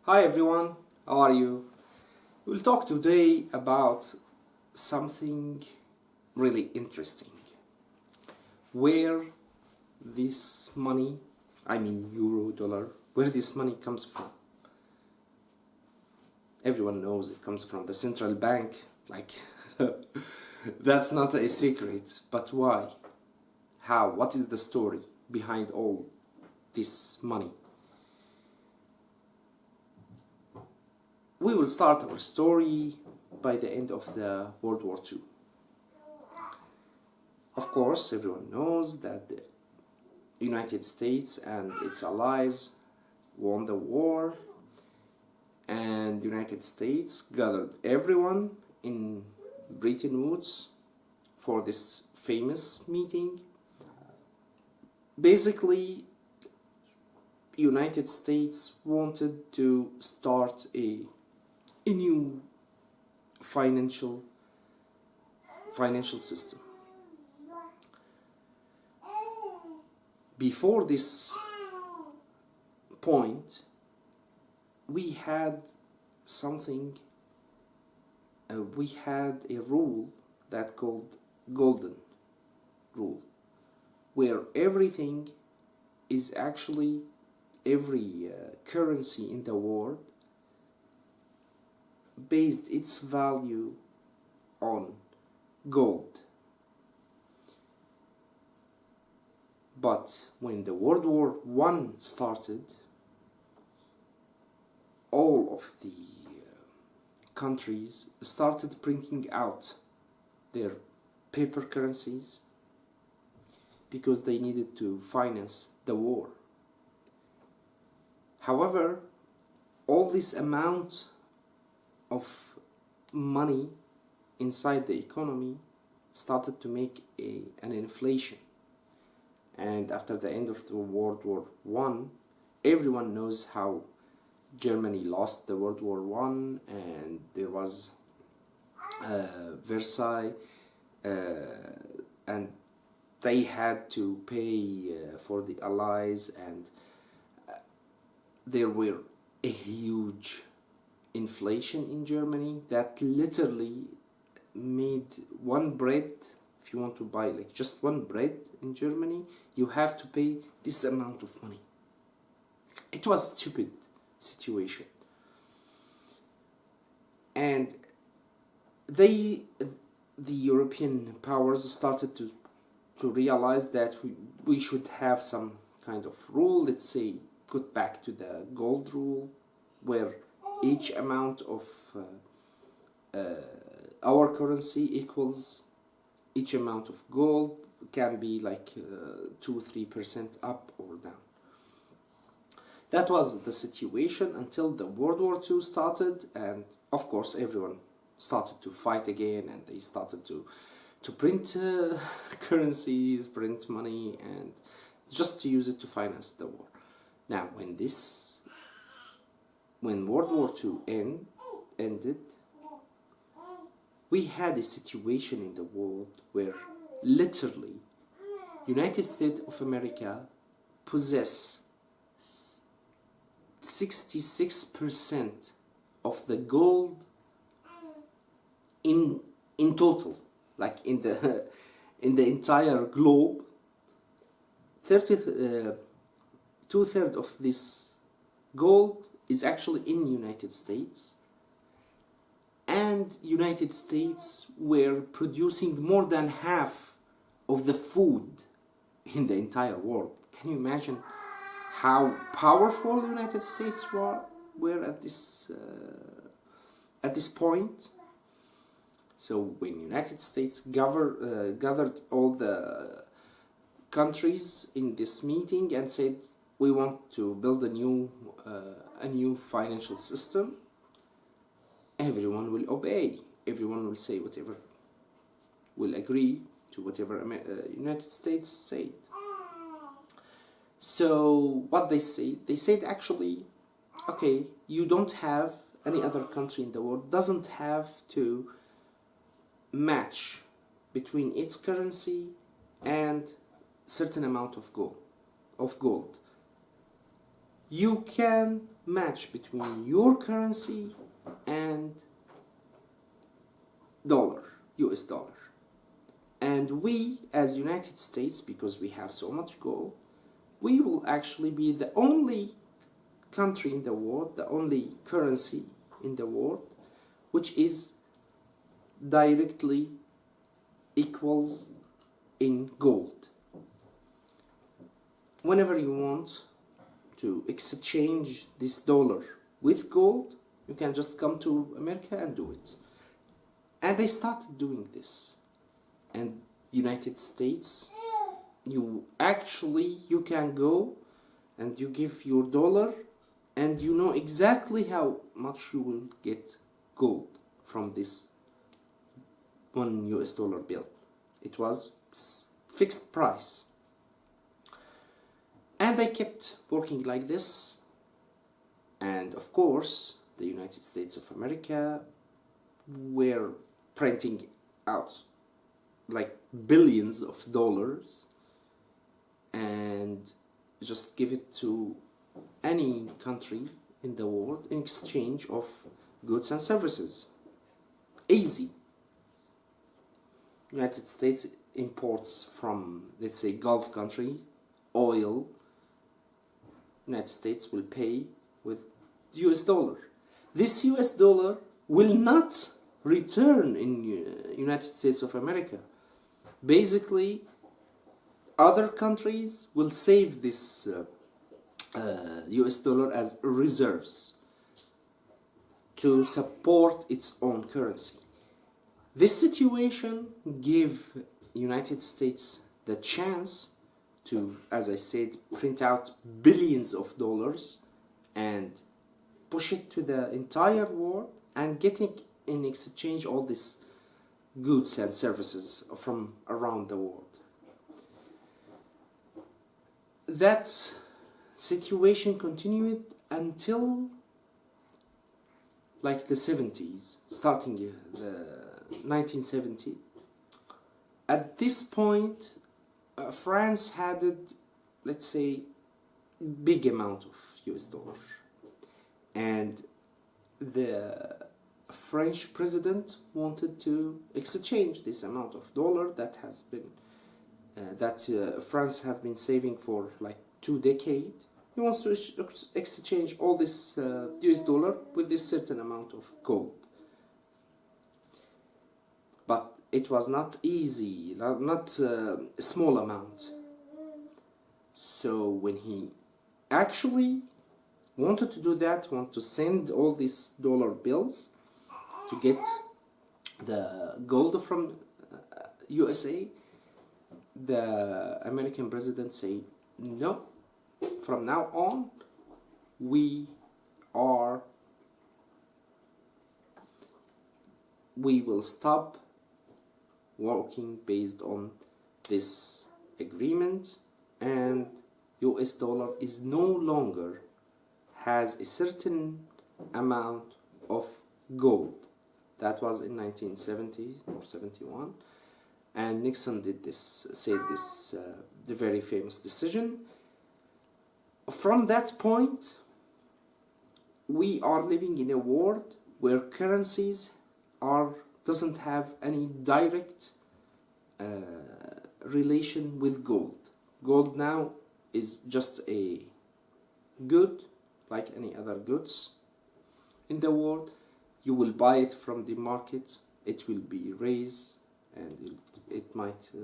Hi everyone, how are you? We'll talk today about something really interesting. Where this money, I mean euro, dollar, where this money comes from. Everyone knows it comes from the central bank, like that's not a secret, but why? How? What is the story behind all this money? We will start our story by the end of the World War II. Of course, everyone knows that the United States and its allies won the war, and the United States gathered everyone in Bretton Woods for this famous meeting. Basically, United States wanted to start a new financial system. Before this point, we had something, we had a rule that called Golden Rule, where everything is actually, every currency in the world based its value on gold. But when the World War I started, all of the countries started printing out their paper currencies because they needed to finance the war. However, all this amount of money inside the economy started to make an inflation. And after the end of the World War I, everyone knows how Germany lost the World War I, and there was Versailles, and they had to pay for the Allies, and there were a huge inflation in Germany that literally made one bread. If you want to buy like just one bread in Germany, you have to pay this amount of money. It was a stupid situation. And the European powers started to realize that we should have some kind of rule, let's say, put back to the gold rule, where each amount of our currency equals each amount of gold, can be like 2-3% up or down. That was the situation until the World War II started, and of course everyone started to fight again, and they started to print currencies, print money, and just to use it to finance the war. Now, when World War II ended, we had a situation in the world where literally United States of America possess 66% of the gold in total, like in the entire globe. 2/3 of this gold is actually in United States, and United States were producing more than half of the food in the entire world. Can you imagine how powerful the United States were at this point? So when United States gathered all the countries in this meeting and said, we want to build a new financial system, everyone will obey. Everyone will say whatever, will agree to whatever United States said. So what they said actually, okay, you don't have, any other country in the world doesn't have to match between its currency and certain amount of gold. you can match between your currency and dollar, US dollar. And we, as United States, because we have so much gold, we will actually be the only country in the world, the only currency in the world, which is directly equals in gold. Whenever you want to exchange this dollar with gold, you can just come to America and do it. And they started doing this. And United States, you can go and you give your dollar and you know exactly how much you will get gold from this $1 US bill. It was fixed price. And they kept working like this. And of course, the United States of America were printing out like billions of dollars and just give it to any country in the world in exchange of goods and services. Easy. United States imports from, let's say, Gulf country, oil. United States will pay with US dollar. This US dollar will not return in United States of America. Basically, other countries will save this US dollar as reserves to support its own currency. This situation gave United States the chance to, as I said, print out billions of dollars and push it to the entire world and getting in exchange all these goods and services from around the world. That situation continued until like the 70s, starting the 1970. At this point, France had, let's say, big amount of US dollar, and the French president wanted to exchange this amount of dollar that has been France have been saving for like 2 decades. He wants to exchange all this US dollar with this certain amount of gold. But it was not easy, not a small amount. So when he actually wanted to do that, want to send all these dollar bills to get the gold from USA, the American president said, no, from now on we will stop working based on this agreement, and US dollar is no longer has a certain amount of gold. That was in 1970 or 71, and Nixon said this the very famous decision. From that point, we are living in a world where currencies doesn't have any direct relation with gold. Gold now is just a good like any other goods in the world. You will buy it from the market, it will be raised, and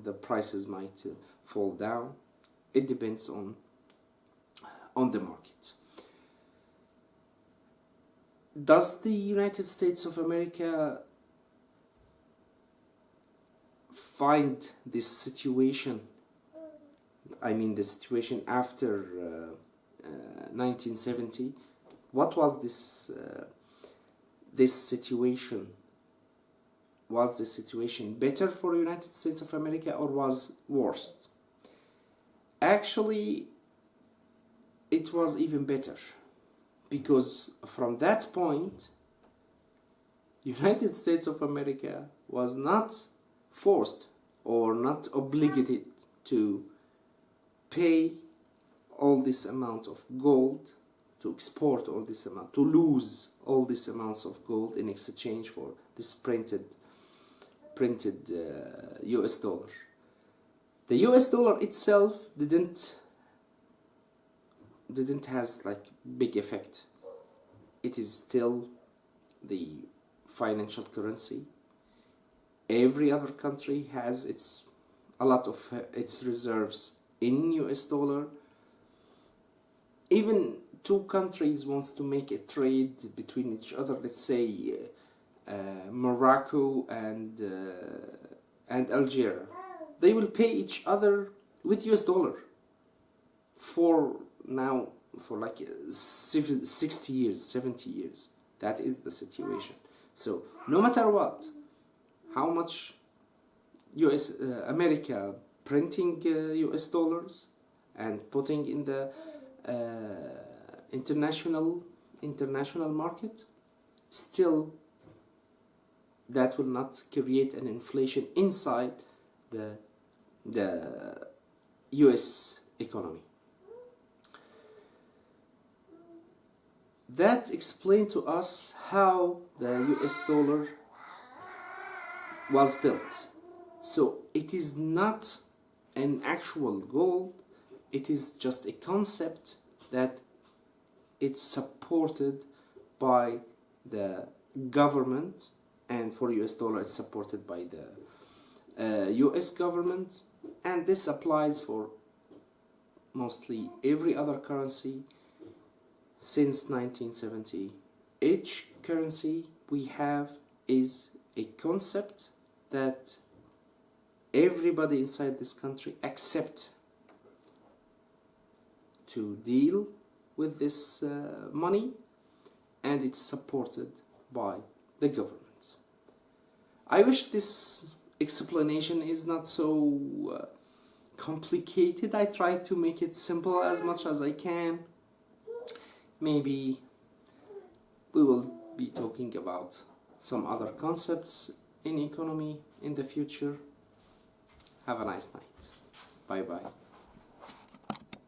the prices might fall down. It depends on the market. Does the United States of America find this situation, I mean the situation after 1970, what was this situation? Was the situation better for United States of America or was worse? Actually, it was even better, because from that point, United States of America was not forced or not obligated to pay all this amount of gold to export all this amount, to lose all these amounts of gold in exchange for this printed US dollar. The US dollar itself didn't has like big effect. It is still the financial currency. Every other country has a lot of its reserves in US dollar. Even two countries wants to make a trade between each other, let's say Morocco and Algeria, they will pay each other with US dollar for like 60 years, 70 years. That is the situation. So no matter what, how much America printing US dollars and putting in the international market, still that will not create an inflation inside the US economy. That explained to us how the US dollar was built. So it is not an actual gold, it is just a concept that it's supported by the government, and for US dollar it's supported by the US government, and this applies for mostly every other currency since 1970. Each currency we have is a concept that everybody inside this country accept to deal with this money, and it's supported by the government. I wish this explanation is not so complicated. I try to make it simple as much as I can. Maybe we will be talking about some other concepts in economy in the future. Have a nice night. Bye bye.